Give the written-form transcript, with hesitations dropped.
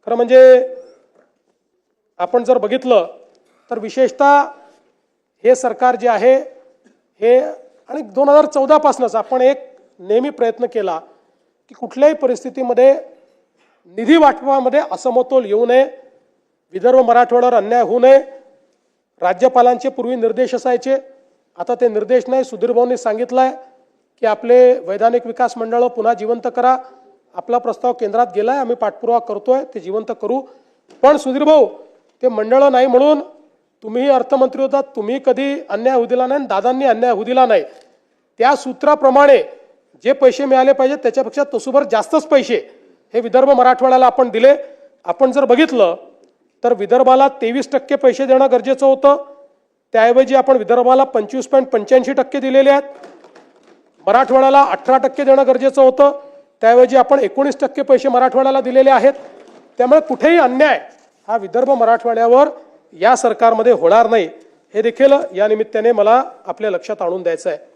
खरं म्हणजे आपण जर बघितलं तर विशेषतः हे सरकार जे आहे हे आणि 2014 पासूनच आपण एक नेहमी प्रयत्न केला की कुठल्याही परिस्थितीमध्ये निधी वाटपामध्ये असमतोल येऊ नये, विदर्भ मराठवाड्यावर अन्याय होऊ नये। राज्यपालांचे पूर्वी निर्देश असायचे, आता ते निर्देश नाही। सुधीर भाऊंनी सांगितलंय की आपले वैधानिक विकास मंडळ पुन्हा जिवंत करा। आपला प्रस्ताव केंद्रात गेलाय, आम्ही पाठपुरावा करतोय, ते जिवंत करू। पण सुधीर भाऊ, ते मंडळ नाही म्हणून तुम्ही अर्थमंत्री होतात, तुम्ही कधी अन्याय होऊ दिला नाही, दादांनी अन्याय होऊ दिला नाही। त्या सूत्राप्रमाणे जे पैसे मिळाले पाहिजे त्याच्यापेक्षा तसोभर जास्तच पैसे हे विदर्भ मराठवाड्याला आपण दिले। आपण जर बघितलं तर विदर्भाला 23% पैसे देणं गरजेचं होतं, त्याऐवजी आपण विदर्भाला 25.85% दिलेले आहेत। मराठवाड्याला 18% देणं गरजेचं होतं, त्याऐवजी आपण 19% पैसे मराठवाड्याला दिलेले आहेत। त्यामुळे कुठेही अन्याय हा विदर्भ मराठवाड्यावर या सरकारमध्ये होणार नाही, हे देखील या निमित्ताने मला आपल्या लक्षात आणून द्यायचं आहे।